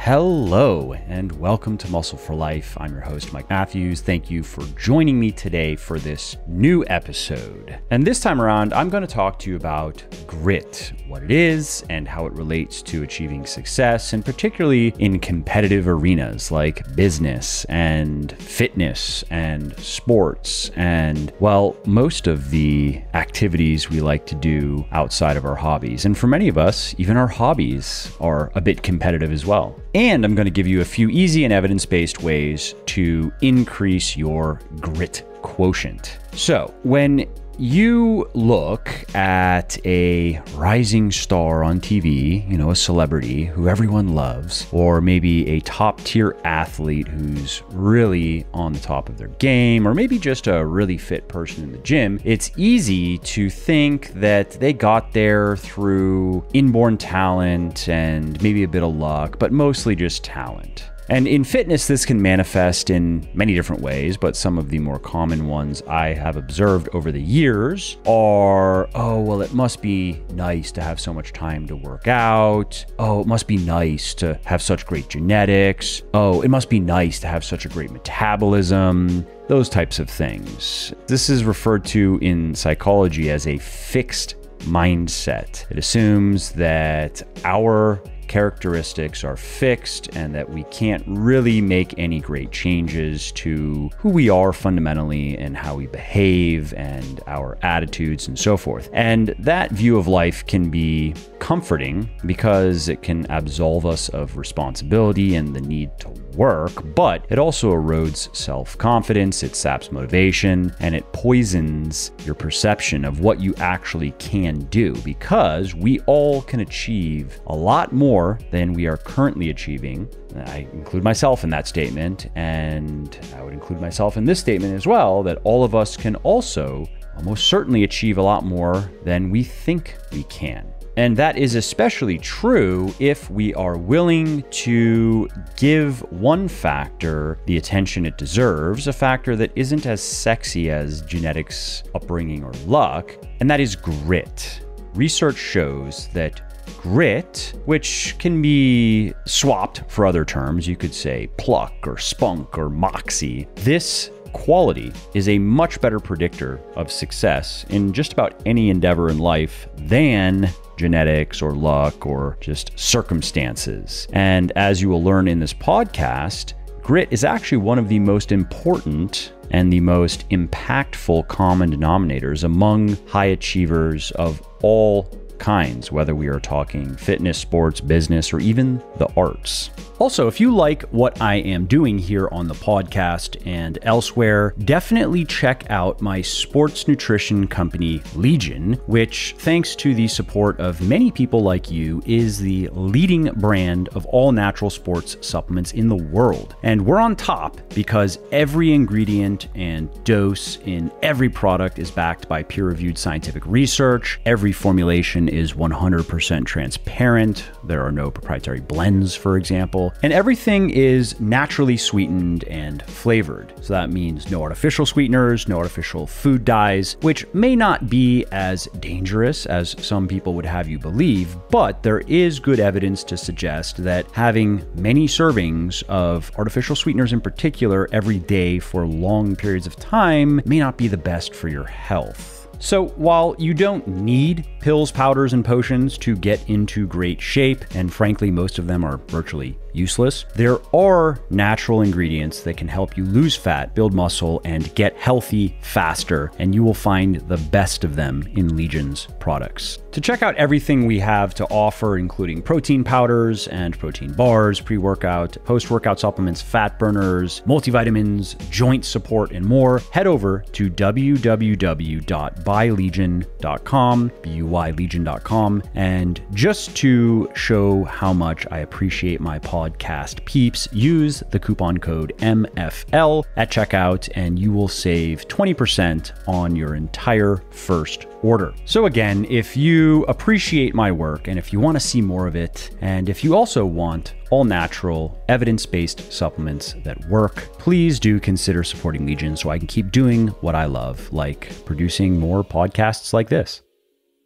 Hello and welcome to Muscle for Life. I'm your host, Mike Matthews. Thank you for joining me today for this new episode. And this time around, I'm going to talk to you about grit, what it is and how it relates to achieving success, and particularly in competitive arenas like business and fitness and sports and, well, most of the activities we like to do outside of our hobbies. And for many of us, even our hobbies are a bit competitive as well. And I'm going to give you a few easy and evidence-based ways to increase your grit quotient. So when you look at a rising star on TV, a celebrity who everyone loves, or maybe a top tier athlete who's really on the top of their game, or maybe just a really fit person in the gym, it's easy to think that they got there through inborn talent and maybe a bit of luck, but mostly just talent. And in fitness, this can manifest in many different ways, but some of the more common ones I have observed over the years are, it must be nice to have so much time to work out. It must be nice to have such great genetics. It must be nice to have such a great metabolism. Those types of things. This is referred to in psychology as a fixed mindset. It assumes that our characteristics are fixed and that we can't really make any great changes to who we are fundamentally and how we behave and our attitudes and so forth. And that view of life can be comforting because it can absolve us of responsibility and the need to work, but it also erodes self-confidence, it saps motivation, and it poisons your perception of what you actually can do, because we all can achieve a lot more than we are currently achieving. I include myself in that statement, and I would include myself in this statement as well, that all of us can also almost certainly achieve a lot more than we think we can. And that is especially true if we are willing to give one factor the attention it deserves, a factor that isn't as sexy as genetics, upbringing, or luck, and that is grit. Research shows that grit, which can be swapped for other terms, you could say pluck or spunk or moxie, this quality is a much better predictor of success in just about any endeavor in life than genetics or luck or just circumstances. And as you will learn in this podcast, grit is actually one of the most important and the most impactful common denominators among high achievers of all kinds, whether we are talking fitness, sports, business, or even the arts. Also, if you like what I am doing here on the podcast and elsewhere, definitely check out my sports nutrition company, Legion, which, thanks to the support of many people like you, is the leading brand of all natural sports supplements in the world. And we're on top because every ingredient and dose in every product is backed by peer-reviewed scientific research. Every formulation is 100% transparent. There are no proprietary blends, for example. And everything is naturally sweetened and flavored. So that means no artificial sweeteners, no artificial food dyes, which may not be as dangerous as some people would have you believe, but there is good evidence to suggest that having many servings of artificial sweeteners in particular every day for long periods of time may not be the best for your health. So while you don't need pills, powders, and potions to get into great shape, and frankly, most of them are virtually useless, there are natural ingredients that can help you lose fat, build muscle, and get healthy faster, and you will find the best of them in Legion's products. To check out everything we have to offer, including protein powders and protein bars, pre-workout, post-workout supplements, fat burners, multivitamins, joint support, and more, head over to www.buylegion.com, BUYlegion.com, and just to show how much I appreciate my podcast peeps, use the coupon code MFL at checkout and you will save 20% on your entire first order. So again, if you appreciate my work and if you want to see more of it, and if you also want all natural, evidence-based supplements that work, please do consider supporting Legion so I can keep doing what I love, like producing more podcasts like this.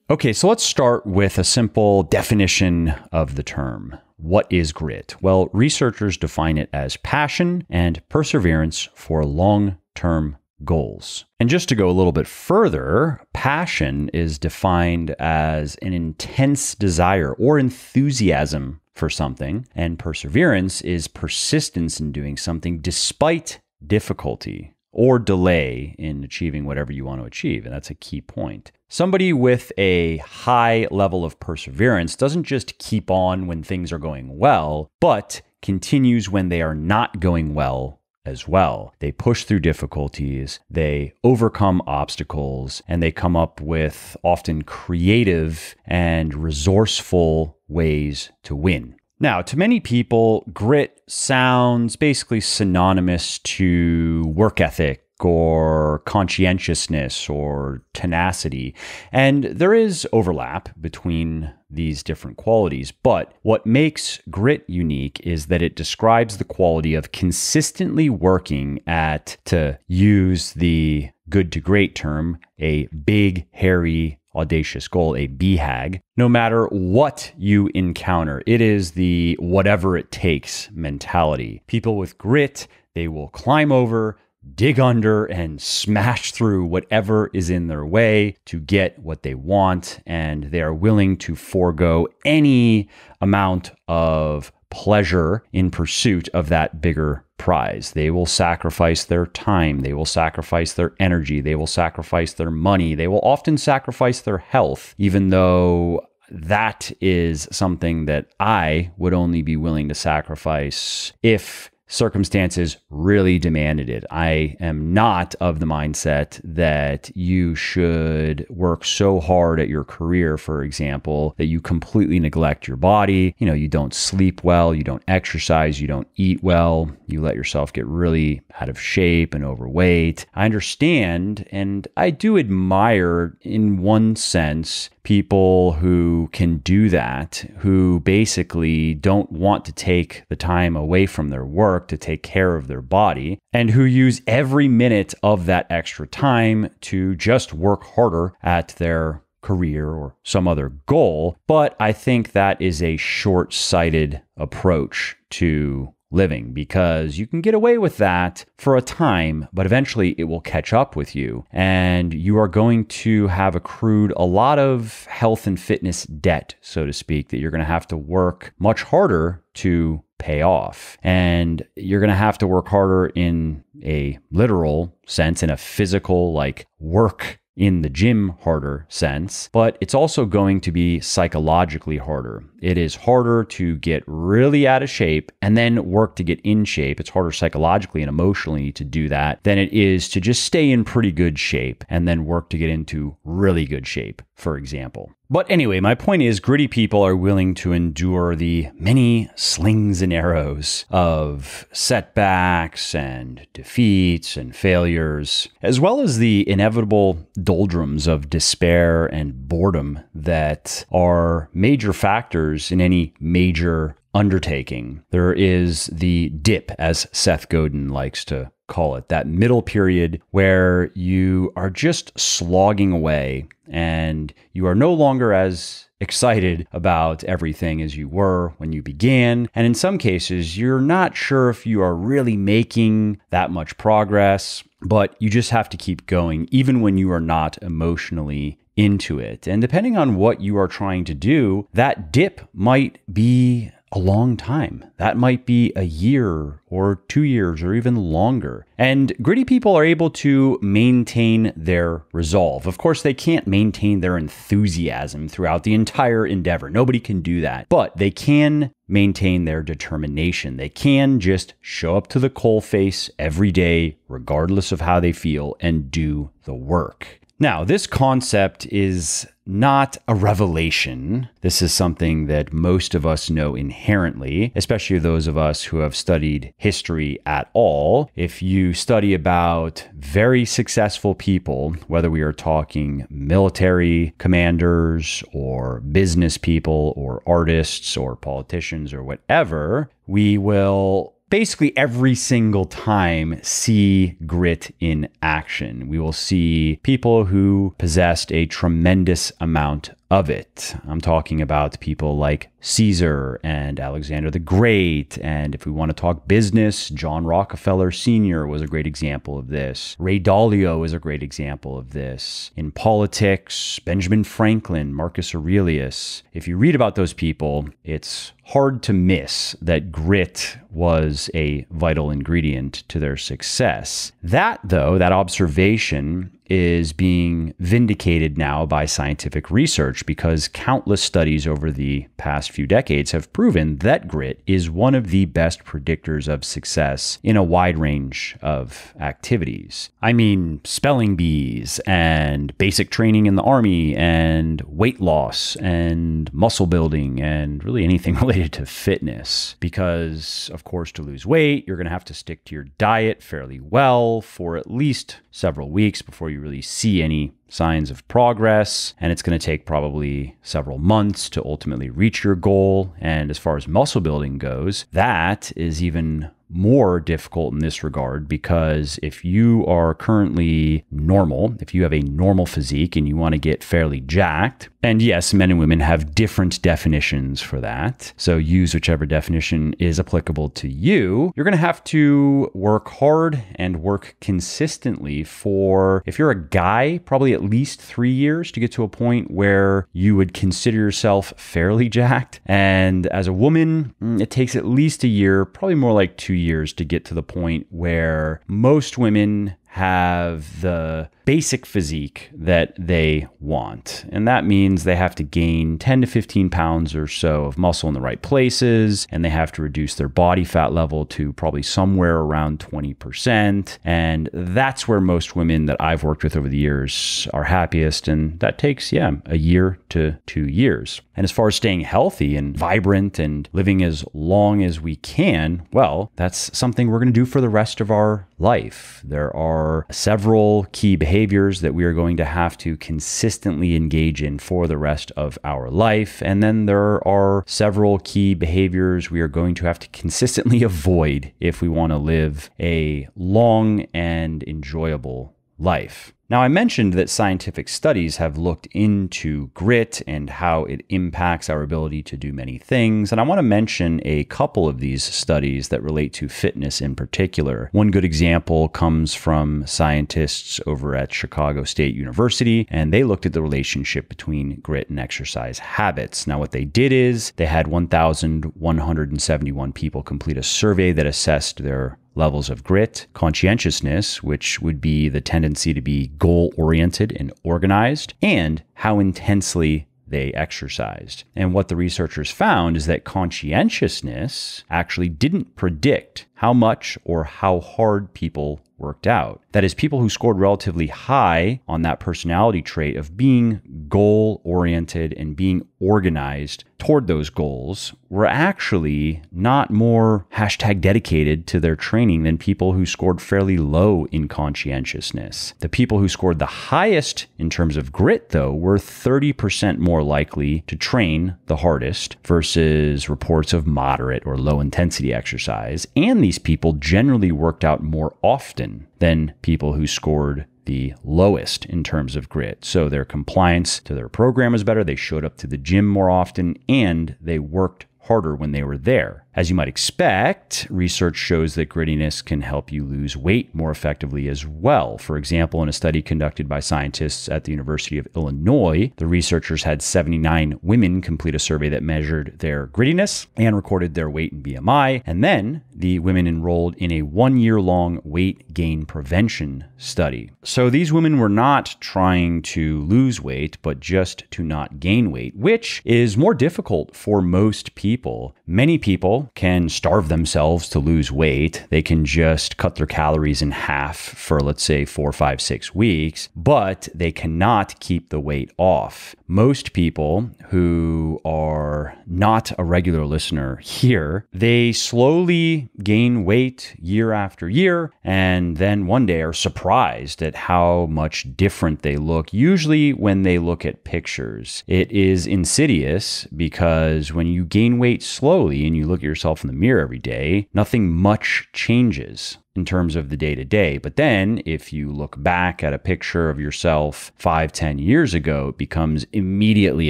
Okay, so let's start with a simple definition of the term. what is grit? Well, researchers define it as passion and perseverance for long-term goals. And just to go a little bit further, passion is defined as an intense desire or enthusiasm for something, and perseverance is persistence in doing something despite difficulty or delay in achieving whatever you want to achieve. And that's a key point. Somebody with a high level of perseverance doesn't just keep on when things are going well, but continues when they are not going well as well. They push through difficulties, they overcome obstacles, and they come up with often creative and resourceful ways to win. Now, to many people, grit sounds basically synonymous to work ethic or conscientiousness or tenacity. And there is overlap between these different qualities. But what makes grit unique is that it describes the quality of consistently working at, to use the good to great term, a big, hairy, audacious goal, a BHAG, no matter what you encounter. It is the whatever it takes mentality. People with grit, they will climb over, dig under, and smash through whatever is in their way to get what they want, and they are willing to forego any amount of pleasure in pursuit of that bigger prize. They will sacrifice their time, they will sacrifice their energy, they will sacrifice their money, they will often sacrifice their health, even though that is something that I would only be willing to sacrifice if circumstances really demanded it. I am not of the mindset that you should work so hard at your career, for example, that you completely neglect your body. You don't sleep well, you don't exercise, you don't eat well, you let yourself get really out of shape and overweight. I understand, and I do admire, in one sense, people who can do that, who basically don't want to take the time away from their work to take care of their body, and who use every minute of that extra time to just work harder at their career or some other goal. But I think that is a short-sighted approach to living, because you can get away with that for a time, but eventually it will catch up with you, and you are going to have accrued a lot of health and fitness debt, so to speak, that you're going to have to work much harder to pay off. And you're going to have to work harder in a literal sense, in a physical, like work in the gym harder sense, but it's also going to be psychologically harder. It is harder to get really out of shape and then work to get in shape. It's harder psychologically and emotionally to do that than it is to just stay in pretty good shape and then work to get into really good shape, for example. But anyway, my point is, gritty people are willing to endure the many slings and arrows of setbacks and defeats and failures, as well as the inevitable doldrums of despair and boredom that are major factors in any major undertaking. There is the dip, as Seth Godin likes to call it, that middle period where you are just slogging away and you are no longer as excited about everything as you were when you began. And in some cases, you're not sure if you are really making that much progress, but you just have to keep going, even when you are not emotionally into it. And depending on what you are trying to do, that dip might be a long time. That might be a year or 2 years or even longer. And gritty people are able to maintain their resolve. Of course, they can't maintain their enthusiasm throughout the entire endeavor. Nobody can do that. But they can maintain their determination. They can just show up to the coalface every day, regardless of how they feel, and do the work. Now, this concept is not a revelation. This is something that most of us know inherently, especially those of us who have studied history at all. If you study about very successful people, whether we are talking military commanders or business people or artists or politicians or whatever, we will basically every single time see grit in action. We will see people who possessed a tremendous amount of it. I'm talking about people like Caesar and Alexander the Great. And if we want to talk business, John Rockefeller Sr. was a great example of this. Ray Dalio is a great example of this. In politics, Benjamin Franklin, Marcus Aurelius. If you read about those people, it's hard to miss that grit was a vital ingredient to their success. That, though, that observation is being vindicated now by scientific research because countless studies over the past few decades have proven that grit is one of the best predictors of success in a wide range of activities. I mean, spelling bees and basic training in the Army and weight loss and muscle building and really anything related to fitness. Because, of course, to lose weight, you're going to have to stick to your diet fairly well for at least several weeks before you really see any signs of progress. And it's going to take probably several months to ultimately reach your goal. And as far as muscle building goes, that is even more difficult in this regard because if you are currently normal, if you have a normal physique and you want to get fairly jacked, and yes, men and women have different definitions for that, so use whichever definition is applicable to you, you're going to have to work hard and work consistently for, if you're a guy, probably at least 3 years to get to a point where you would consider yourself fairly jacked. And as a woman, it takes at least a year, probably more like 2 years to get to the point where most women have the basic physique that they want. And that means they have to gain 10 to 15 pounds or so of muscle in the right places, and they have to reduce their body fat level to probably somewhere around 20%. And that's where most women that I've worked with over the years are happiest. And that takes, a year to 2 years. And as far as staying healthy and vibrant and living as long as we can, well, that's something we're going to do for the rest of our life. There are several key behaviors that we are going to have to consistently engage in for the rest of our life. And then there are several key behaviors we are going to have to consistently avoid if we want to live a long and enjoyable life. Now, I mentioned that scientific studies have looked into grit and how it impacts our ability to do many things. And I want to mention a couple of these studies that relate to fitness in particular. One good example comes from scientists over at Chicago State University, and they looked at the relationship between grit and exercise habits. Now, what they did is they had 1,171 people complete a survey that assessed their levels of grit, conscientiousness, which would be the tendency to be goal-oriented and organized, and how intensely they exercised. And what the researchers found is that conscientiousness actually didn't predict how much or how hard people worked out. That is, people who scored relatively high on that personality trait of being goal-oriented and being organized toward those goals were actually not more #dedicated to their training than people who scored fairly low in conscientiousness. The people who scored the highest in terms of grit, though, were 30% more likely to train the hardest versus reports of moderate or low intensity exercise. And these people generally worked out more often than people who scored the lowest in terms of grit. So their compliance to their program was better, they showed up to the gym more often, and they worked harder when they were there. As you might expect, research shows that grittiness can help you lose weight more effectively as well. For example, in a study conducted by scientists at the University of Illinois, the researchers had 79 women complete a survey that measured their grittiness and recorded their weight and BMI. And then the women enrolled in a 1-year-long weight gain prevention study. So these women were not trying to lose weight, but just to not gain weight, which is more difficult for most people. Many people can starve themselves to lose weight. They can just cut their calories in half for, let's say, 4, 5, 6 weeks, but they cannot keep the weight off. Most people who are not a regular listener here, they slowly gain weight year after year, and then one day are surprised at how much different they look, usually when they look at pictures. It is insidious because when you gain weight slowly and you look at yourself in the mirror every day, nothing much changes. in terms of the day-to-day. But then if you look back at a picture of yourself 5-10 years ago, it becomes immediately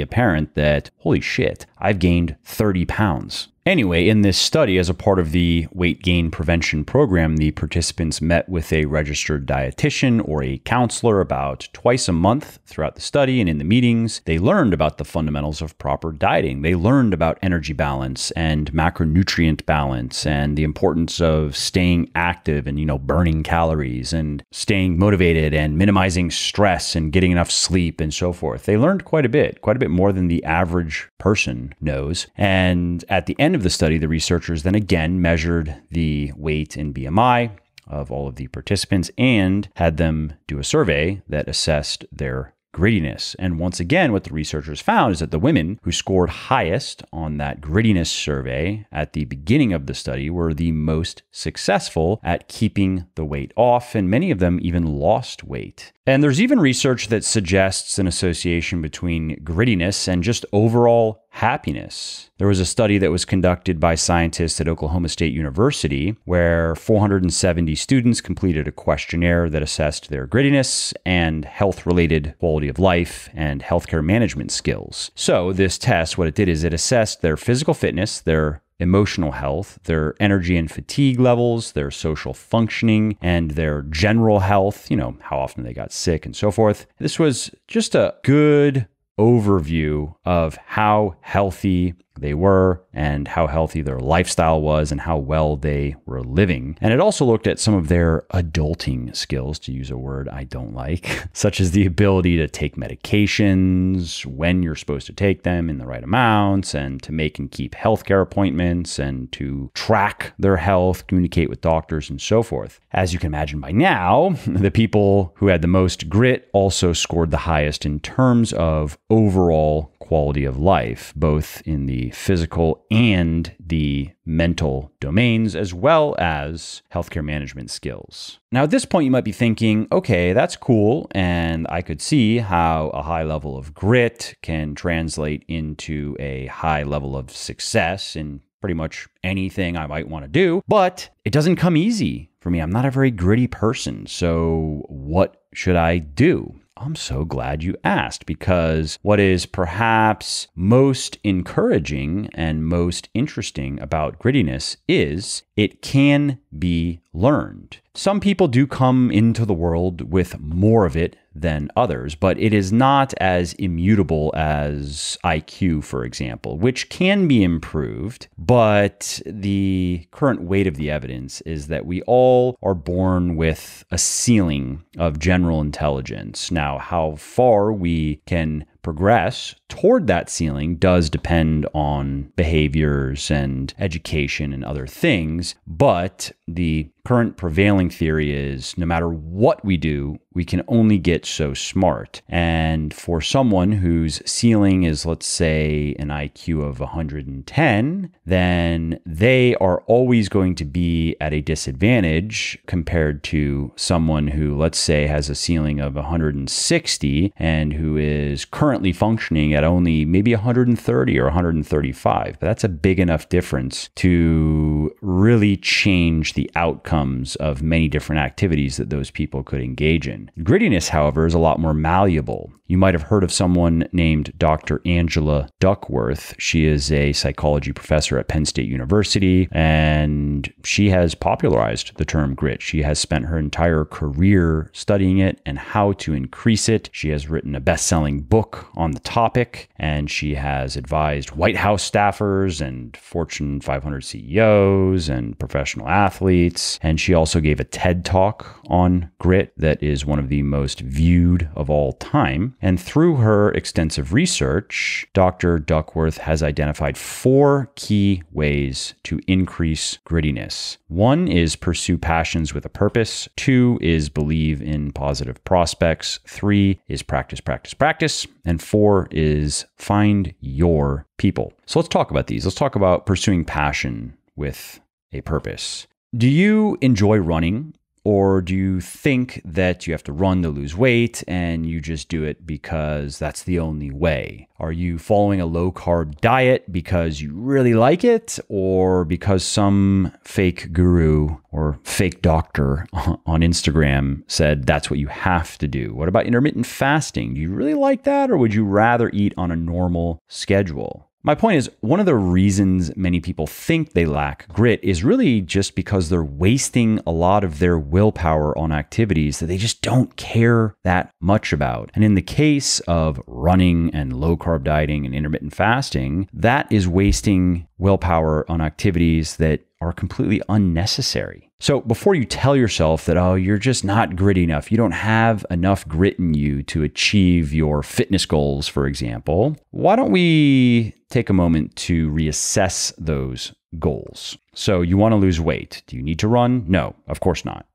apparent that, holy shit, I've gained 30 pounds. Anyway, in this study, as a part of the weight gain prevention program, the participants met with a registered dietitian or a counselor about twice a month throughout the study. And in the meetings, they learned about the fundamentals of proper dieting. They learned about energy balance and macronutrient balance and the importance of staying active and, burning calories and staying motivated and minimizing stress and getting enough sleep and so forth. They learned quite a bit more than the average person knows. And at the end of the study, the researchers then again measured the weight and BMI of all of the participants and had them do a survey that assessed their grittiness. And once again, what the researchers found is that the women who scored highest on that grittiness survey at the beginning of the study were the most successful at keeping the weight off, and many of them even lost weight. And there's even research that suggests an association between grittiness and just overall happiness. There was a study that was conducted by scientists at Oklahoma State University where 470 students completed a questionnaire that assessed their grittiness and health-related quality of life and healthcare management skills. So this test, what it did is it assessed their physical fitness, their emotional health, their energy and fatigue levels, their social functioning, and their general health, how often they got sick and so forth. This was just a good overview of how healthy they were and how healthy their lifestyle was and how well they were living. And it also looked at some of their adulting skills, to use a word I don't like, such as the ability to take medications, when you're supposed to take them in the right amounts, and to make and keep healthcare appointments, and to track their health, communicate with doctors, and so forth. As you can imagine by now, the people who had the most grit also scored the highest in terms of overall quality of life, both in the physical and the mental domains, as well as healthcare management skills. Now, at this point, you might be thinking, okay, that's cool, and I could see how a high level of grit can translate into a high level of success in pretty much anything I might want to do, but it doesn't come easy for me. I'm not a very gritty person, so what should I do? I'm so glad you asked, because what is perhaps most encouraging and most interesting about grittiness is it can be learned. Some people do come into the world with more of it than others, but it is not as immutable as IQ, for example, which can be improved. But the current weight of the evidence is that we all are born with a ceiling of general intelligence. Now, how far we can progress toward that ceiling does depend on behaviors and education and other things, but the current prevailing theory is no matter what we do, we can only get so smart. And for someone whose ceiling is, let's say, an IQ of 110, then they are always going to be at a disadvantage compared to someone who, let's say, has a ceiling of 160 and who is currently functioning at only maybe 130 or 135. But that's a big enough difference to really change the outcomes of many different activities that those people could engage in. Grittiness, however, is a lot more malleable. You might have heard of someone named Dr. Angela Duckworth. She is a psychology professor at Penn State University, and she has popularized the term grit. She has spent her entire career studying it and how to increase it. She has written a best-selling book on the topic, and she has advised White House staffers and Fortune 500 CEOs and professional athletes. And she also gave a TED Talk on grit that is one of the most viewed of all time. And through her extensive research, Dr. Duckworth has identified 4 key ways to increase grittiness. 1 is pursue passions with a purpose. 2 is believe in positive prospects. 3 is practice, practice, practice. And 4 is find your people. So let's talk about these. Let's talk about pursuing passion with a purpose. Do you enjoy running? Or do you think that you have to run to lose weight and you just do it because that's the only way? Are you following a low-carb diet because you really like it, or because some fake guru or fake doctor on Instagram said that's what you have to do? What about intermittent fasting? Do you really like that, or would you rather eat on a normal schedule? My point is, one of the reasons many people think they lack grit is really just because they're wasting a lot of their willpower on activities that they just don't care that much about. And in the case of running and low-carb dieting and intermittent fasting, that is wasting willpower on activities that are completely unnecessary. So before you tell yourself that, oh, you're just not gritty enough, you don't have enough grit in you to achieve your fitness goals, for example, why don't we take a moment to reassess those goals? So you want to lose weight. Do you need to run? No, of course not.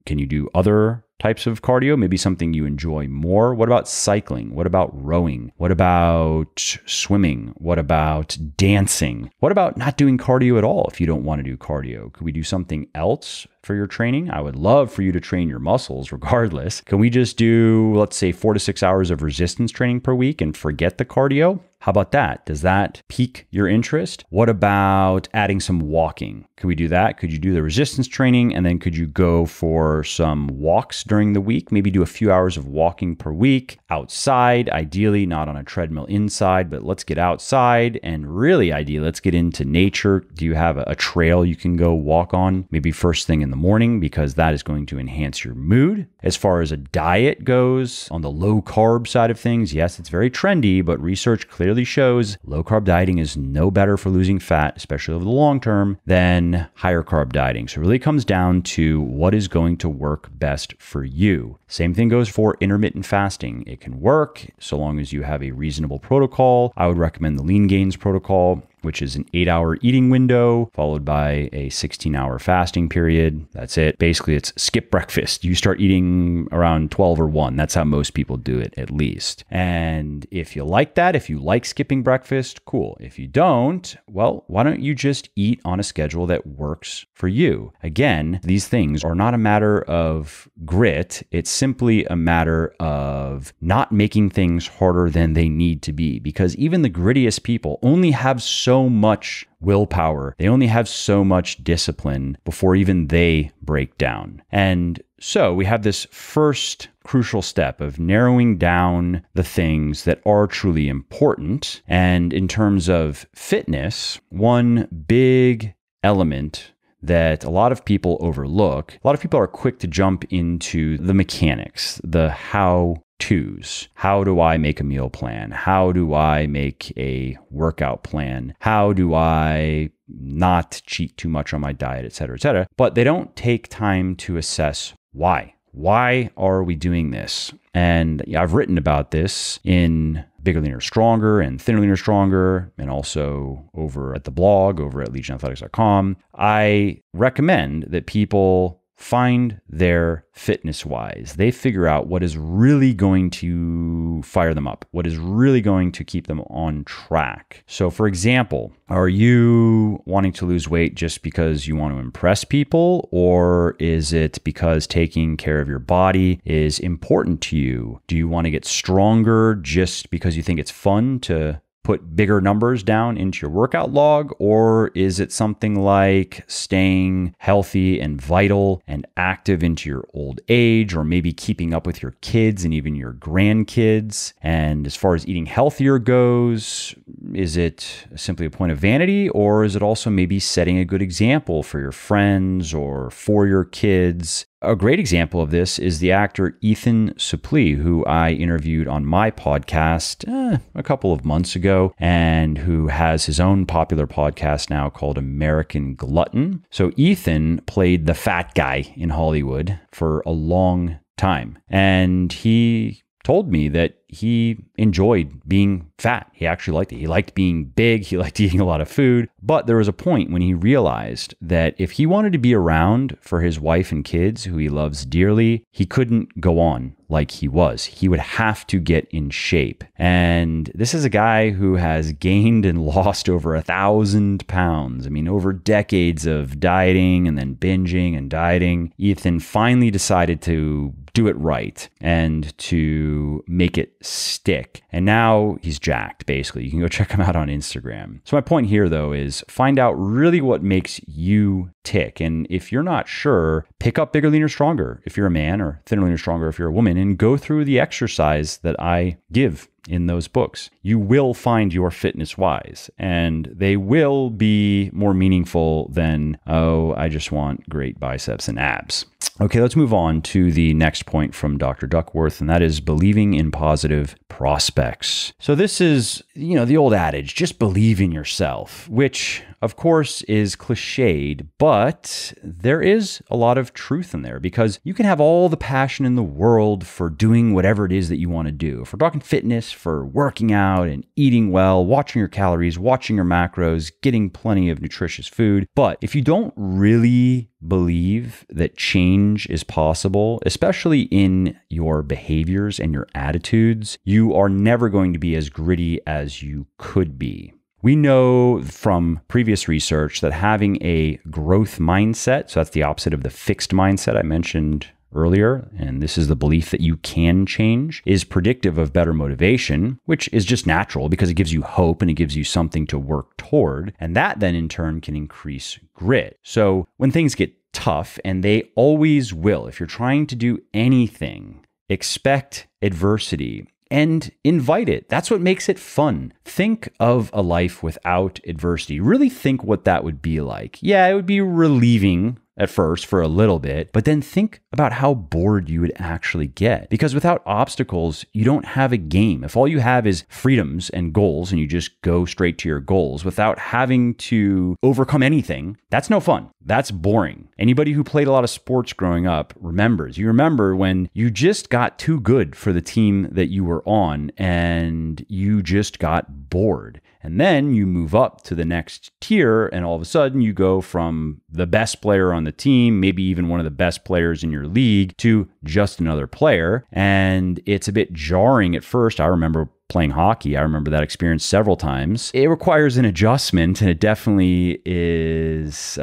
Can you do other types of cardio? Maybe something you enjoy more. What about cycling? What about rowing? What about swimming? What about dancing? What about not doing cardio at all if you don't want to do cardio? Could we do something else for your training? I would love for you to train your muscles regardless. Can we just do, let's say, 4 to 6 hours of resistance training per week and forget the cardio? How about that? Does that pique your interest? What about adding some walking? Could we do that? Could you do the resistance training and then could you go for some walks during the week? Maybe do a few hours of walking per week outside, ideally not on a treadmill inside, but let's get outside and really ideally, let's get into nature. Do you have a trail you can go walk on? Maybe first thing in the morning, because that is going to enhance your mood. As far as a diet goes, on the low carb side of things, yes, it's very trendy, but research clearly shows low carb dieting is no better for losing fat, especially over the long term, than higher carb dieting. So it really comes down to what is going to work best for you. Same thing goes for intermittent fasting. It can work so long as you have a reasonable protocol. I would recommend the Lean Gains protocol, which is an 8-hour eating window followed by a 16-hour fasting period. That's it. Basically, it's skip breakfast. You start eating around 12 or 1. That's how most people do it, at least. And if you like that, if you like skipping breakfast, cool. If you don't, well, why don't you just eat on a schedule that works for you? Again, these things are not a matter of grit. It's simply a matter of not making things harder than they need to be, because even the grittiest people only have so much willpower. They only have so much discipline before even they break down. And so we have this first crucial step of narrowing down the things that are truly important. And in terms of fitness, one big element that a lot of people overlook, a lot of people are quick to jump into the mechanics, the how-tos. How do I make a meal plan? How do I make a workout plan? How do I not cheat too much on my diet, et cetera, et cetera. But they don't take time to assess why. Why are we doing this? And I've written about this in Bigger, Leaner, Stronger and Thinner, Leaner, Stronger, and also over at the blog, over at legionathletics.com. I recommend that people find their fitness wise. They figure out what is really going to fire them up, what is really going to keep them on track. So for example, are you wanting to lose weight just because you want to impress people, or is it because taking care of your body is important to you? Do you want to get stronger just because you think it's fun to put bigger numbers down into your workout log? Or is it something like staying healthy and vital and active into your old age, or maybe keeping up with your kids and even your grandkids? And as far as eating healthier goes, is it simply a point of vanity, or is it also maybe setting a good example for your friends or for your kids? A great example of this is the actor Ethan Suplee, who I interviewed on my podcast a couple of months ago, and who has his own popular podcast now called American Glutton. So Ethan played the fat guy in Hollywood for a long time, and he told me that he enjoyed being fat. He actually liked it. He liked being big. He liked eating a lot of food. But there was a point when he realized that if he wanted to be around for his wife and kids, who he loves dearly, he couldn't go on like he was. He would have to get in shape. And this is a guy who has gained and lost over 1,000 pounds. I mean, over decades of dieting and then binging and dieting, Ethan finally decided to do it right and to make it stick. And now he's jacked, basically. You can go check him out on Instagram. So my point here, though, is find out really what makes you tick. And if you're not sure, pick up Bigger, Leaner, Stronger if you're a man, or Thinner, Leaner, Stronger if you're a woman, and go through the exercise that I give in those books. You will find your fitness wise, and they will be more meaningful than, oh, I just want great biceps and abs. Okay, let's move on to the next point from Dr. Duckworth, and that is believing in positive prospects. So this is, the old adage, just believe in yourself, which of course is cliched, but there is a lot of truth in there, because you can have all the passion in the world for doing whatever it is that you want to do. If we're talking fitness, for working out and eating well, watching your calories, watching your macros, getting plenty of nutritious food. But if you don't really believe that change is possible, especially in your behaviors and your attitudes, you are never going to be as gritty as you could be. We know from previous research that having a growth mindset, so that's the opposite of the fixed mindset I mentioned earlier, and this is the belief that you can change, is predictive of better motivation, which is just natural because it gives you hope and it gives you something to work toward. And that then in turn can increase grit. So when things get tough, and they always will, if you're trying to do anything, expect adversity and invite it. That's what makes it fun. Think of a life without adversity. Really think what that would be like. Yeah, it would be relieving at first for a little bit, but then think about how bored you would actually get. Because without obstacles, you don't have a game. If all you have is freedoms and goals and you just go straight to your goals without having to overcome anything, that's no fun. That's boring. Anybody who played a lot of sports growing up remembers. You remember when you just got too good for the team that you were on and you just got bored. And then you move up to the next tier, and all of a sudden you go from the best player on the team, maybe even one of the best players in your league, to just another player. And it's a bit jarring at first. I remember playing hockey. I remember that experience several times. It requires an adjustment, and it definitely is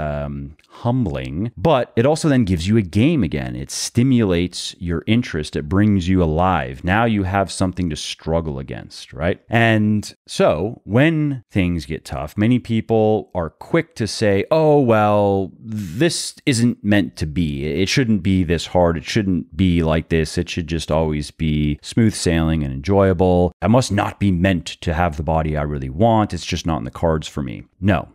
humbling, but it also then gives you a game again. It stimulates your interest. It brings you alive. Now you have something to struggle against, right? And so when things get tough, many people are quick to say, oh, well, this isn't meant to be. It shouldn't be this hard. It shouldn't be like this. It should just always be smooth sailing and enjoyable. I must not be meant to have the body I really want. It's just not in the cards for me. No.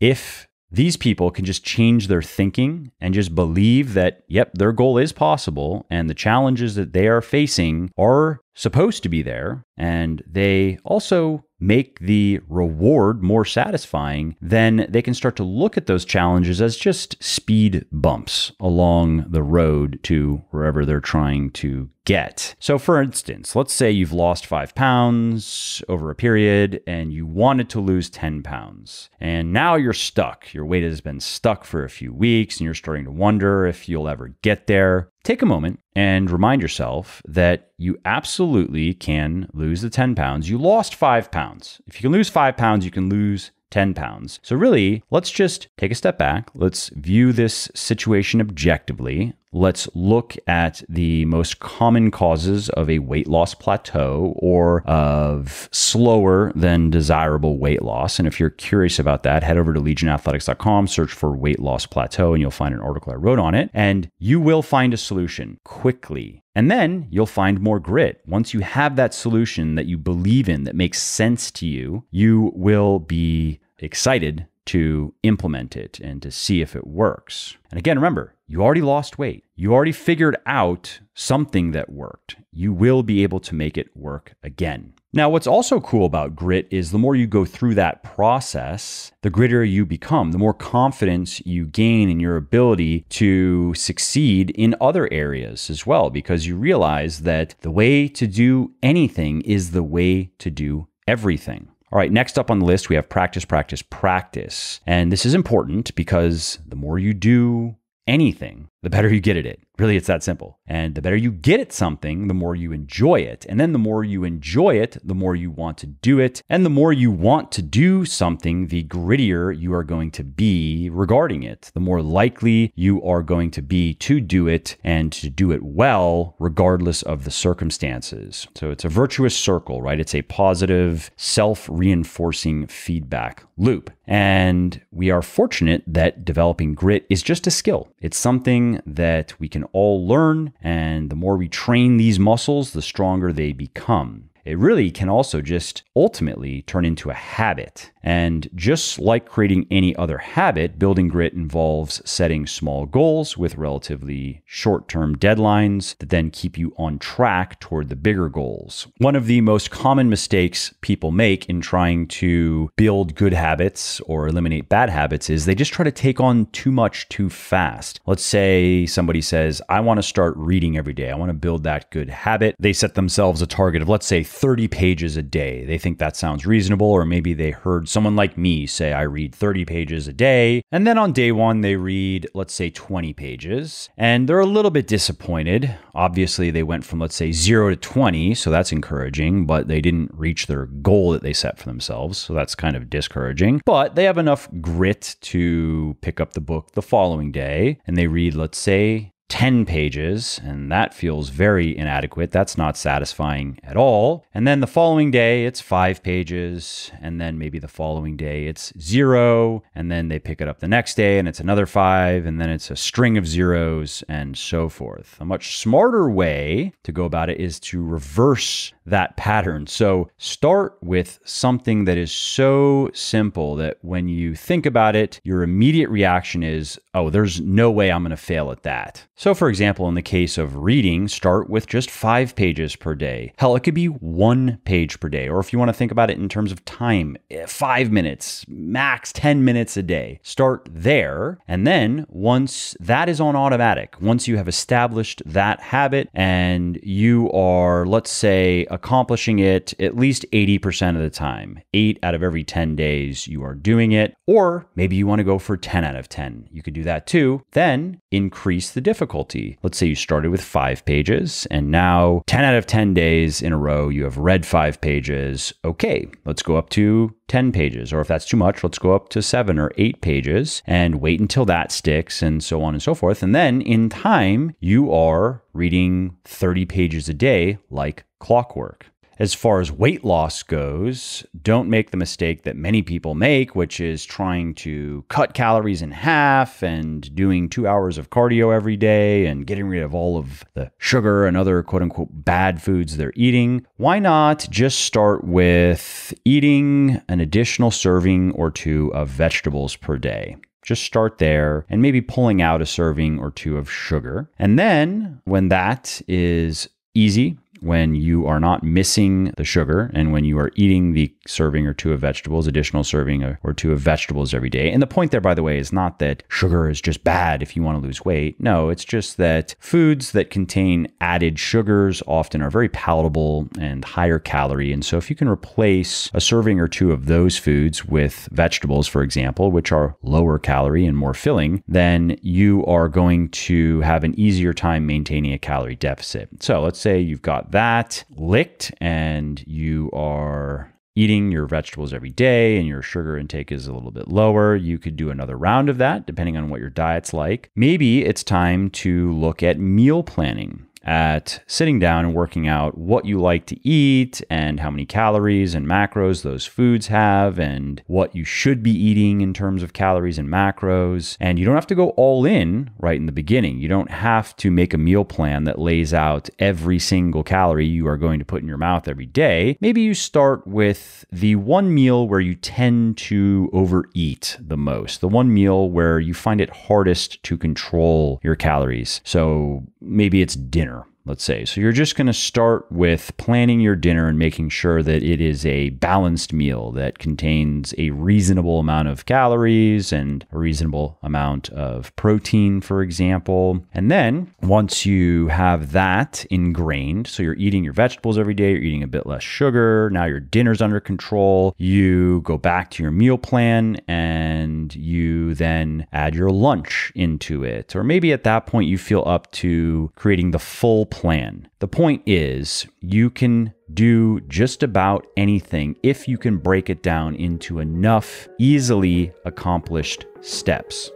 If these people can just change their thinking and just believe that, yep, their goal is possible and the challenges that they are facing are supposed to be there, and they also make the reward more satisfying, then they can start to look at those challenges as just speed bumps along the road to wherever they're trying to get. So for instance, let's say you've lost 5 pounds over a period and you wanted to lose 10 pounds. And now you're stuck. Your weight has been stuck for a few weeks and you're starting to wonder if you'll ever get there. Take a moment and remind yourself that you absolutely can lose the 10 pounds. You lost 5 pounds. If you can lose 5 pounds, you can lose 10 pounds. So really, let's just take a step back. Let's view this situation objectively. Let's look at the most common causes of a weight loss plateau or of slower than desirable weight loss. And if you're curious about that, head over to legionathletics.com, search for weight loss plateau, and you'll find an article I wrote on it. And you will find a solution quickly. And then you'll find more grit. Once you have that solution that you believe in, that makes sense to you, you will be excited to implement it and to see if it works. And again, remember, you already lost weight. You already figured out something that worked. You will be able to make it work again. Now, what's also cool about grit is the more you go through that process, the grittier you become, the more confidence you gain in your ability to succeed in other areas as well, because you realize that the way to do anything is the way to do everything. All right, next up on the list, we have practice, practice, practice. And this is important because the more you do anything, the better you get at it. Really, it's that simple. And the better you get at something, the more you enjoy it. And then the more you enjoy it, the more you want to do it. And the more you want to do something, the grittier you are going to be regarding it. The more likely you are going to be to do it and to do it well, regardless of the circumstances. So it's a virtuous circle, right? It's a positive, self-reinforcing feedback loop. And we are fortunate that developing grit is just a skill. It's something that we can all learn, and the more we train these muscles, the stronger they become. It really can also just ultimately turn into a habit. And just like creating any other habit, building grit involves setting small goals with relatively short-term deadlines that then keep you on track toward the bigger goals. One of the most common mistakes people make in trying to build good habits or eliminate bad habits is they just try to take on too much too fast. Let's say somebody says, I want to start reading every day. I want to build that good habit. They set themselves a target of, let's say, 30 pages a day. They think that sounds reasonable, or maybe they heard someone like me say, I read 30 pages a day. And then on day one, they read, let's say 20 pages, and they're a little bit disappointed. Obviously, they went from, let's say 0 to 20. So that's encouraging, but they didn't reach their goal that they set for themselves. So that's kind of discouraging, but they have enough grit to pick up the book the following day, and they read, let's say 10 pages, and that feels very inadequate. That's not satisfying at all. And then the following day, it's 5 pages, and then maybe the following day, it's 0, and then they pick it up the next day, and it's another 5, and then it's a string of zeros, and so forth. A much smarter way to go about it is to reverse that pattern. So start with something that is so simple that when you think about it, your immediate reaction is, oh, there's no way I'm going to fail at that. So for example, in the case of reading, start with just 5 pages per day. Hell, it could be 1 page per day. Or if you want to think about it in terms of time, 5 minutes, max 10 minutes a day. Start there. And then once that is on automatic, once you have established that habit and you are, let's say, accomplishing it at least 80% of the time, 8 out of every 10 days you are doing it, or maybe you want to go for 10 out of 10. You could do that too. Then increase the difficulty. Let's say you started with 5 pages and now 10 out of 10 days in a row, you have read 5 pages. Okay, let's go up to 10 pages. Or if that's too much, let's go up to 7 or 8 pages and wait until that sticks, and so on and so forth. And then in time, you are reading 30 pages a day like clockwork. As far as weight loss goes, don't make the mistake that many people make, which is trying to cut calories in half and doing 2 hours of cardio every day and getting rid of all of the sugar and other quote unquote bad foods they're eating. Why not just start with eating an additional serving or 2 of vegetables per day? Just start there and maybe pulling out a serving or 2 of sugar. And then when that is easy, when you are not missing the sugar and when you are eating the serving or 2 of vegetables, additional serving or 2 of vegetables every day. And the point there, by the way, is not that sugar is just bad if you want to lose weight. No, it's just that foods that contain added sugars often are very palatable and higher calorie. And so if you can replace a serving or 2 of those foods with vegetables, for example, which are lower calorie and more filling, then you are going to have an easier time maintaining a calorie deficit. So let's say you've got that licked and you are eating your vegetables every day and your sugar intake is a little bit lower. You could do another round of that depending on what your diet's like. Maybe it's time to look at meal planning. at sitting down and working out what you like to eat and how many calories and macros those foods have and what you should be eating in terms of calories and macros. And you don't have to go all in right in the beginning. You don't have to make a meal plan that lays out every single calorie you are going to put in your mouth every day. Maybe you start with the one meal where you tend to overeat the most, the one meal where you find it hardest to control your calories. So maybe it's dinner, let's say. So you're just going to start with planning your dinner and making sure that it is a balanced meal that contains a reasonable amount of calories and a reasonable amount of protein, for example. And then once you have that ingrained, so you're eating your vegetables every day, you're eating a bit less sugar, now your dinner's under control, you go back to your meal plan and you then add your lunch into it. Or maybe at that point you feel up to creating the full plan. The point is, you can do just about anything if you can break it down into enough easily accomplished steps.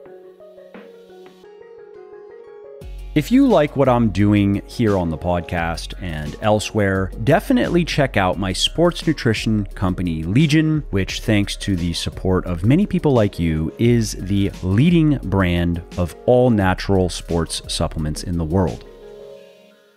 If you like what I'm doing here on the podcast and elsewhere, definitely check out my sports nutrition company, Legion, which, thanks to the support of many people like you, is the leading brand of all natural sports supplements in the world.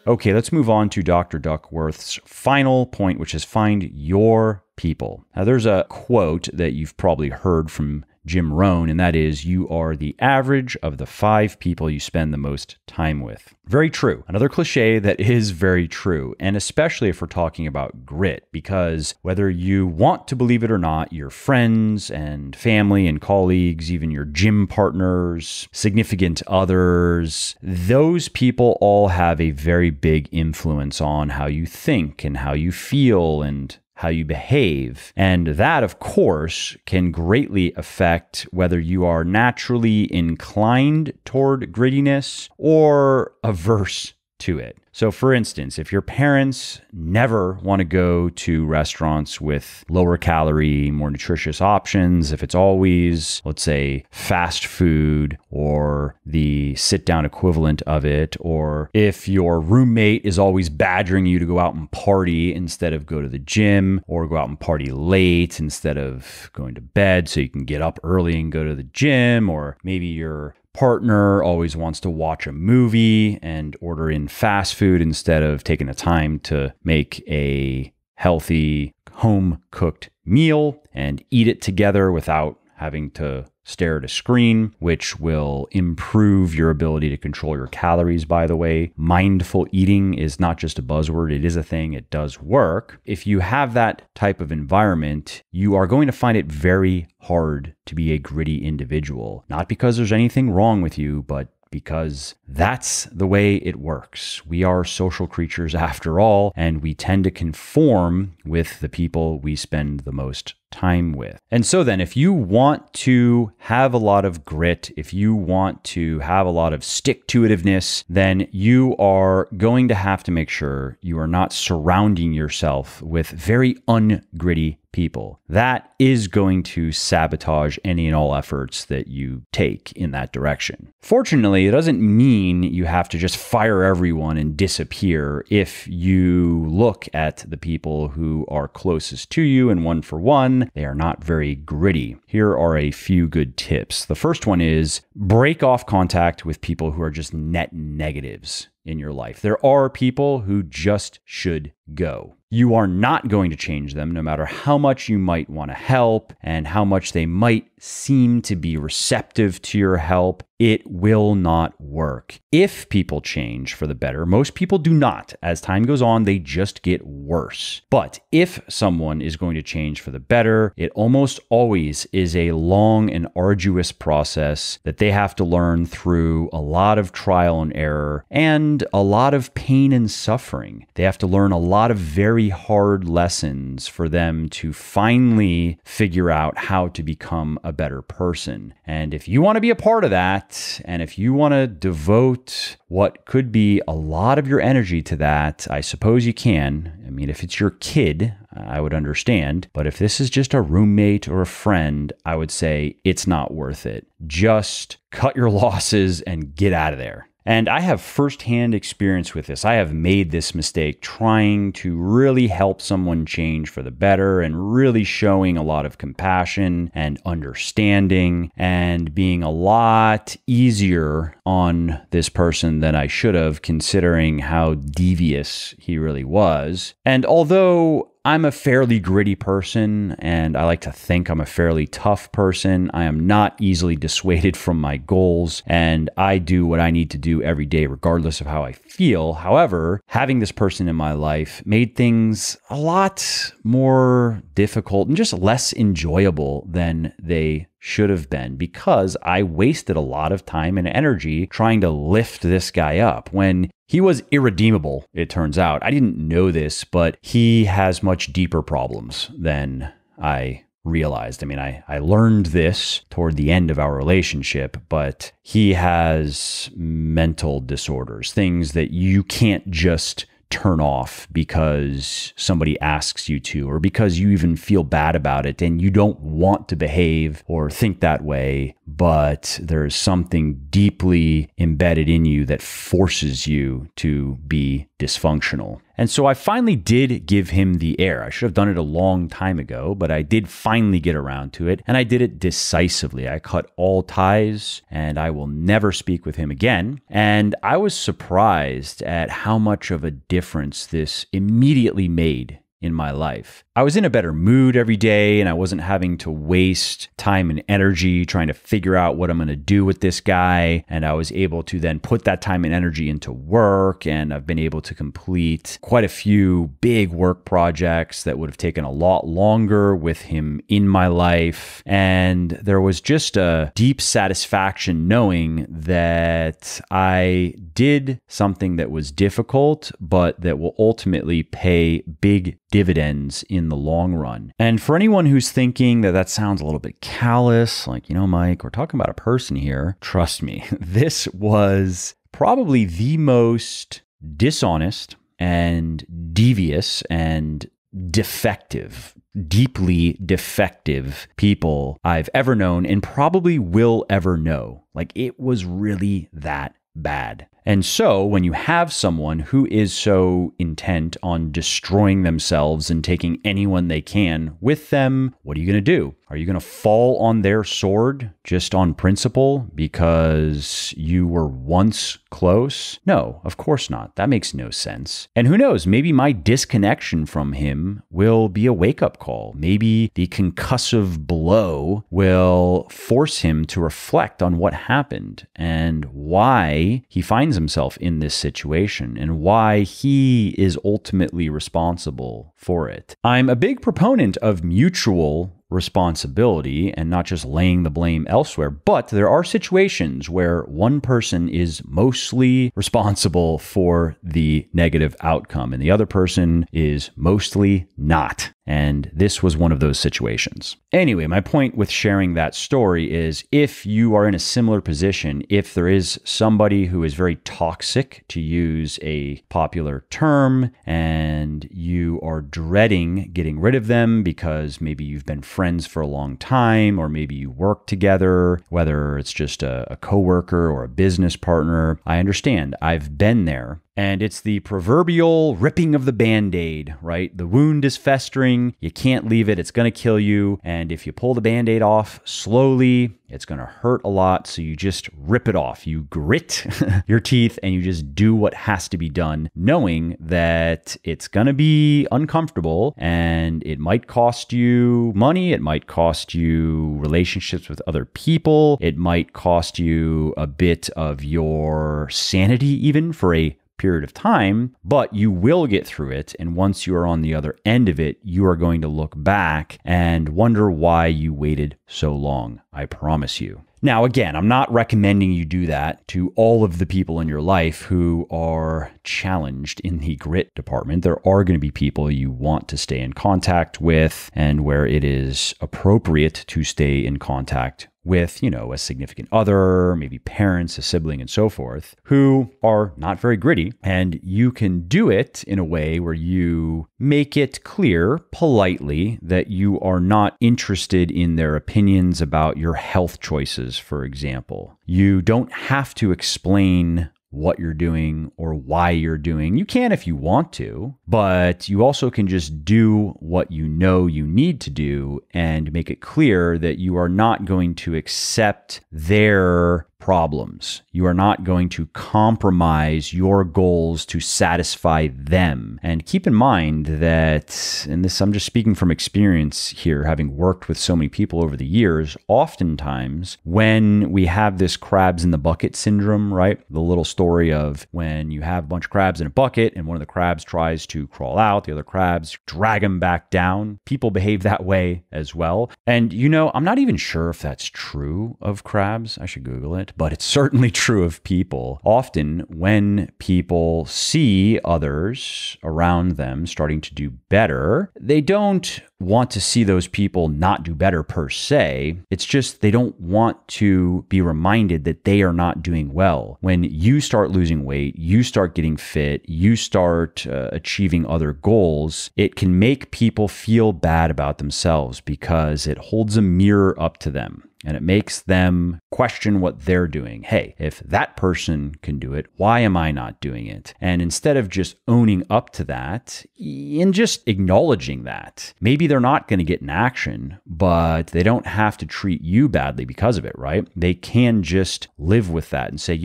Okay, let's move on to Dr. Duckworth's final point, which is find your people. Now, there's a quote that you've probably heard from Jim Rohn, and that is, you are the average of the 5 people you spend the most time with. Very true. Another cliche that is very true, and especially if we're talking about grit, because whether you want to believe it or not, your friends and family and colleagues, even your gym partners, significant others, those people all have a very big influence on how you think and how you feel and how you behave. And that, of course, can greatly affect whether you are naturally inclined toward grittiness or averse to it. So for instance, if your parents never want to go to restaurants with lower calorie, more nutritious options, if it's always, let's say, fast food or the sit down equivalent of it, or if your roommate is always badgering you to go out and party instead of go to the gym, or go out and party late instead of going to bed so you can get up early and go to the gym, or maybe your partner always wants to watch a movie and order in fast food instead of taking the time to make a healthy home-cooked meal and eat it together without having to stare at a screen, which will improve your ability to control your calories, by the way. Mindful eating is not just a buzzword, it is a thing, it does work. If you have that type of environment, you are going to find it very hard to be a gritty individual. Not because there's anything wrong with you, but because that's the way it works. We are social creatures after all, and we tend to conform with the people we spend the most time with. And so then, if you want to have a lot of grit, if you want to have a lot of stick-to-itiveness, then you are going to have to make sure you are not surrounding yourself with very ungritty people. That is going to sabotage any and all efforts that you take in that direction. Fortunately, it doesn't mean you have to just fire everyone and disappear if you look at the people who are closest to you and one for one, they are not very gritty. Here are a few good tips. The first one is break off contact with people who are just net negatives in your life. There are people who just should go. You are not going to change them, no matter how much you might want to help and how much they might seem to be receptive to your help. It will not work. If people change for the better, most people do not. As time goes on, they just get worse. But if someone is going to change for the better, it almost always is a long and arduous process that they have to learn through a lot of trial and error and a lot of pain and suffering. They have to learn a lot of very hard lessons for them to finally figure out how to become a better person. And if you want to be a part of that, and if you want to devote what could be a lot of your energy to that, I suppose you can. I mean, if it's your kid, I would understand. But if this is just a roommate or a friend, I would say it's not worth it. Just cut your losses and get out of there. And I have firsthand experience with this. I have made this mistake trying to really help someone change for the better and really showing a lot of compassion and understanding and being a lot easier on this person than I should have, considering how devious he really was. And although I'm a fairly gritty person, and I like to think I'm a fairly tough person, I am not easily dissuaded from my goals, and I do what I need to do every day, regardless of how I feel. However, having this person in my life made things a lot more difficult and just less enjoyable than they should have been, because I wasted a lot of time and energy trying to lift this guy up when he was irredeemable, it turns out. I didn't know this, but he has much deeper problems than I realized. I mean, I learned this toward the end of our relationship, but he has mental disorders, things that you can't just turn off because somebody asks you to, or because you even feel bad about it and you don't want to behave or think that way, but there's something deeply embedded in you that forces you to be dysfunctional. And so I finally did give him the air. I should have done it a long time ago, but I did finally get around to it, and I did it decisively. I cut all ties, and I will never speak with him again. And I was surprised at how much of a difference this immediately made in my life. I was in a better mood every day, and I wasn't having to waste time and energy trying to figure out what I'm going to do with this guy. And I was able to then put that time and energy into work, and I've been able to complete quite a few big work projects that would have taken a lot longer with him in my life. And there was just a deep satisfaction knowing that I did something that was difficult, but that will ultimately pay big dividends in the long run. And for anyone who's thinking that sounds a little bit callous, like, Mike, we're talking about a person here, trust me, this was probably the most dishonest and devious and defective, deeply defective people I've ever known and probably will ever know. Like, it was really that bad. And so when you have someone who is so intent on destroying themselves and taking anyone they can with them, what are you going to do? Are you going to fall on their sword just on principle because you were once close? No, of course not. That makes no sense. And who knows, maybe my disconnection from him will be a wake-up call. Maybe the concussive blow will force him to reflect on what happened and why he finds himself in this situation and why he is ultimately responsible for it. I'm a big proponent of mutual responsibility and not just laying the blame elsewhere. But there are situations where one person is mostly responsible for the negative outcome and the other person is mostly not. And this was one of those situations. Anyway, my point with sharing that story is if you are in a similar position, if there is somebody who is very toxic, to use a popular term, and you are dreading getting rid of them because maybe you've been friends for a long time, or maybe you work together, whether it's just a coworker or a business partner, I understand. I've been there. And it's the proverbial ripping of the Band-Aid, right? The wound is festering. You can't leave it. It's going to kill you. And if you pull the Band-Aid off slowly, it's going to hurt a lot. So you just rip it off. You grit your teeth and you just do what has to be done, knowing that it's going to be uncomfortable and it might cost you money. It might cost you relationships with other people. It might cost you a bit of your sanity even for a period of time, but you will get through it. And once you are on the other end of it, you are going to look back and wonder why you waited so long. I promise you. Now, again, I'm not recommending you do that to all of the people in your life who are challenged in the grit department. There are going to be people you want to stay in contact with and where it is appropriate to stay in contact with, a significant other, maybe parents, a sibling, and so forth, who are not very gritty. And you can do it in a way where you make it clear politely that you are not interested in their opinions about your health choices, for example. You don't have to explain what you're doing or why you're doing. You can if you want to, but you also can just do what you know you need to do and make it clear that you are not going to accept their problems. You are not going to compromise your goals to satisfy them. And keep in mind that, and this I'm just speaking from experience here, having worked with so many people over the years, oftentimes when we have this crabs in the bucket syndrome, right? The little story of when you have a bunch of crabs in a bucket and one of the crabs tries to crawl out, the other crabs drag them back down. People behave that way as well. And I'm not even sure if that's true of crabs. I should Google it. But it's certainly true of people. Often when people see others around them starting to do better, they don't want to see those people not do better per se. It's just they don't want to be reminded that they are not doing well. When you start losing weight, you start getting fit, you start achieving other goals, it can make people feel bad about themselves because it holds a mirror up to them. And it makes them question what they're doing. Hey, if that person can do it, why am I not doing it? And instead of just owning up to that and just acknowledging that, maybe they're not going to get in action, but they don't have to treat you badly because of it, right? They can just live with that and say,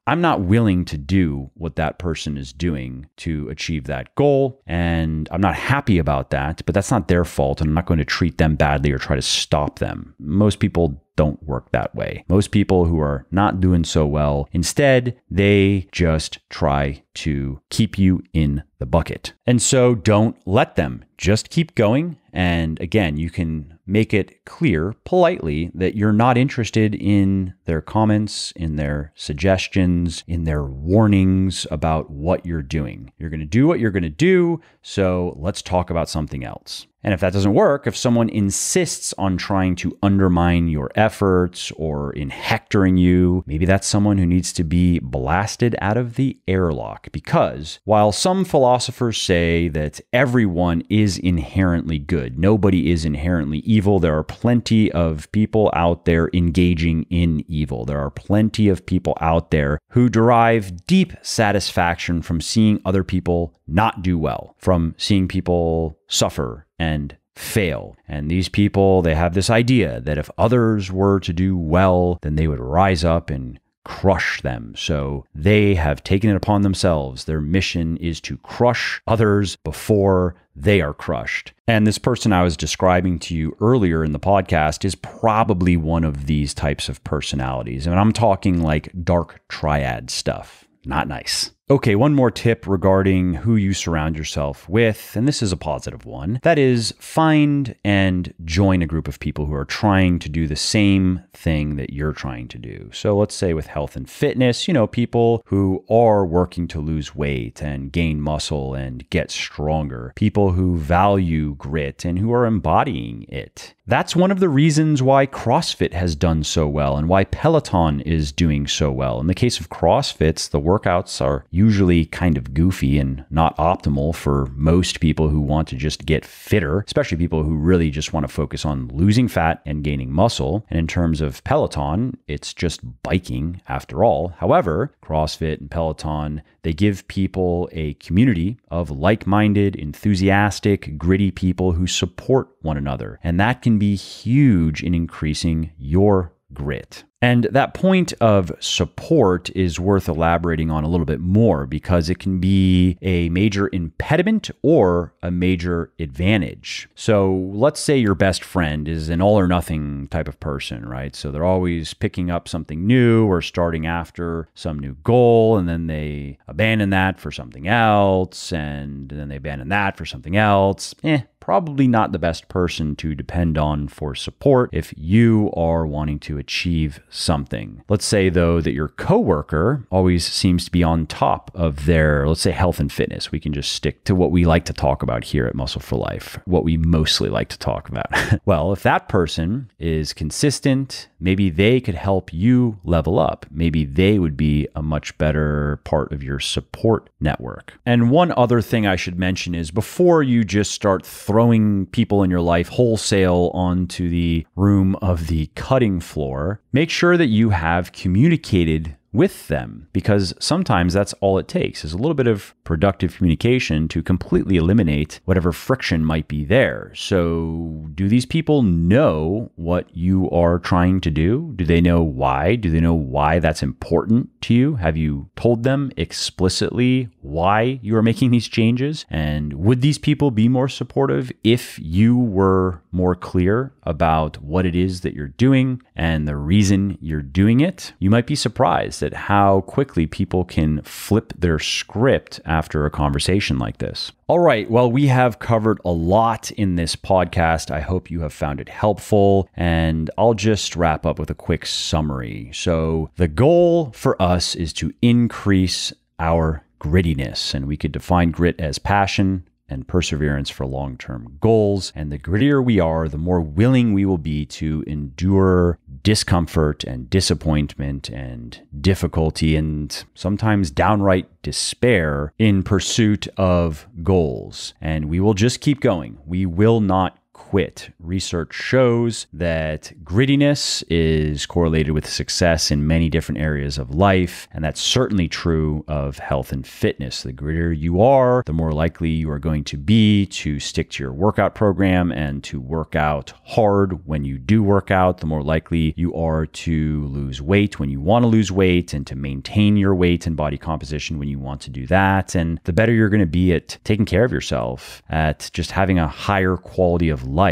I'm not willing to do what that person is doing to achieve that goal. And I'm not happy about that, but that's not their fault. And I'm not going to treat them badly or try to stop them. Most people don't work that way. Most people who are not doing so well, instead, they just try to keep you in the bucket. And so don't let them. Just keep going. And again, you can make it clear politely that you're not interested in their comments, in their suggestions, in their warnings about what you're doing. You're going to do what you're going to do. So let's talk about something else. And if that doesn't work, if someone insists on trying to undermine your efforts or in hectoring you, maybe that's someone who needs to be blasted out of the airlock. Because while some philosophers say that everyone is inherently good, nobody is inherently evil, there are plenty of people out there engaging in evil. There are plenty of people out there who derive deep satisfaction from seeing other people not do well, from seeing people suffer and fail. And these people, they have this idea that if others were to do well, then they would rise up and crush them. So they have taken it upon themselves. Their mission is to crush others before they are crushed. And this person I was describing to you earlier in the podcast is probably one of these types of personalities. And I'm talking like dark triad stuff. Not nice. Okay, one more tip regarding who you surround yourself with, and this is a positive one. That is, find and join a group of people who are trying to do the same thing that you're trying to do. So let's say with health and fitness, people who are working to lose weight and gain muscle and get stronger. People who value grit and who are embodying it. That's one of the reasons why CrossFit has done so well and why Peloton is doing so well. In the case of CrossFits, the workouts are usually kind of goofy and not optimal for most people who want to just get fitter, especially people who really just want to focus on losing fat and gaining muscle. And in terms of Peloton, it's just biking after all. However, CrossFit and Peloton, they give people a community of like-minded, enthusiastic, gritty people who support one another. And that can be huge in increasing your grit. And that point of support is worth elaborating on a little bit more because it can be a major impediment or a major advantage. So let's say your best friend is an all or nothing type of person, right? So they're always picking up something new or starting after some new goal, and then they abandon that for something else, and then they abandon that for something else. Probably not the best person to depend on for support if you are wanting to achieve something. Let's say, though, that your coworker always seems to be on top of their, let's say, health and fitness. We can just stick to what we like to talk about here at Muscle for Life, what we mostly like to talk about. Well, if that person is consistent, maybe they could help you level up. Maybe they would be a much better part of your support network. And one other thing I should mention is before you just start throwing people in your life wholesale onto the room of the cutting floor, make sure that you have communicated with them, because sometimes that's all it takes is a little bit of productive communication to completely eliminate whatever friction might be there. So do these people know what you are trying to do? Do they know why? Do they know why that's important to you? Have you told them explicitly why you are making these changes? And would these people be more supportive if you were more clear about what it is that you're doing and the reason you're doing it? You might be surprised at how quickly people can flip their script after a conversation like this. All right, well, we have covered a lot in this podcast. I hope you have found it helpful, and I'll just wrap up with a quick summary. So the goal for us is to increase our grittiness, and we could define grit as passion and perseverance for long-term goals. And the grittier we are, the more willing we will be to endure discomfort and disappointment and difficulty and sometimes downright despair in pursuit of goals. And we will just keep going. We will not quit. Research shows that grittiness is correlated with success in many different areas of life, and that's certainly true of health and fitness. The grittier you are, the more likely you are going to be to stick to your workout program and to work out hard when you do work out. The more likely you are to lose weight when you want to lose weight and to maintain your weight and body composition when you want to do that. And the better you're going to be at taking care of yourself, at just having a higher quality of life.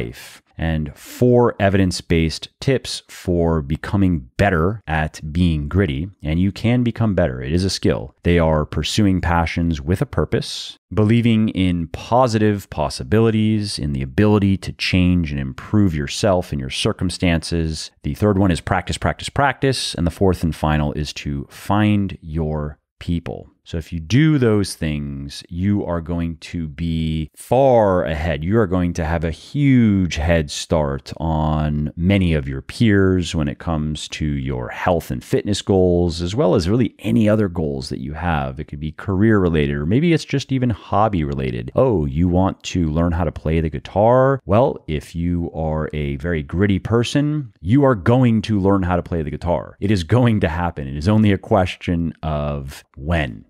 And 4 evidence-based tips for becoming better at being gritty. And you can become better. It is a skill. They are pursuing passions with a purpose, believing in positive possibilities, in the ability to change and improve yourself and your circumstances. The third one is practice, practice, practice. And the fourth and final is to find your people. So if you do those things, you are going to be far ahead. You are going to have a huge head start on many of your peers when it comes to your health and fitness goals, as well as really any other goals that you have. It could be career related, or maybe it's just even hobby related. Oh, you want to learn how to play the guitar? Well, if you are a very gritty person, you are going to learn how to play the guitar. It is going to happen. It is only a question of when.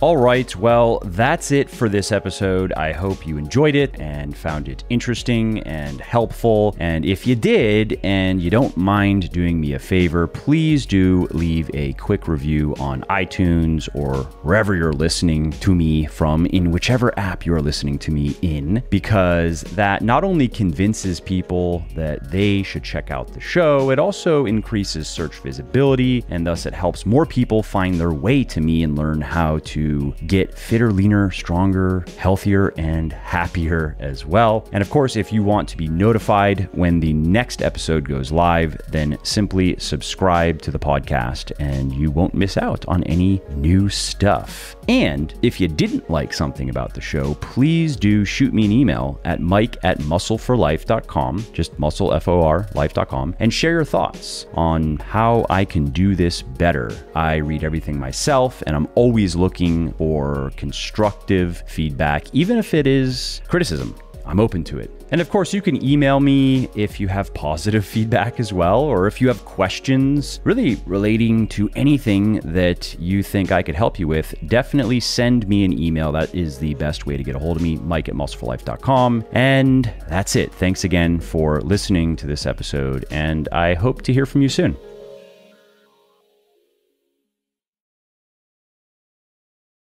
All right, well, that's it for this episode. I hope you enjoyed it and found it interesting and helpful. And if you did, and you don't mind doing me a favor, please do leave a quick review on iTunes or wherever you're listening to me from, in whichever app you're listening to me in, because that not only convinces people that they should check out the show, it also increases search visibility, and thus it helps more people find their way to me and learn how to get fitter, leaner, stronger, healthier, and happier as well. And of course, if you want to be notified when the next episode goes live, then simply subscribe to the podcast and you won't miss out on any new stuff. And if you didn't like something about the show, please do shoot me an email at mike@muscleforlife.com, just muscle, F-O-R, life.com, and share your thoughts on how I can do this better. I read everything myself, and I'm always looking for constructive feedback, even if it is criticism. I'm open to it. And of course, you can email me if you have positive feedback as well, or if you have questions really relating to anything that you think I could help you with, definitely send me an email. That is the best way to get a hold of me, mike@muscleforlife.com. And that's it. Thanks again for listening to this episode, and I hope to hear from you soon.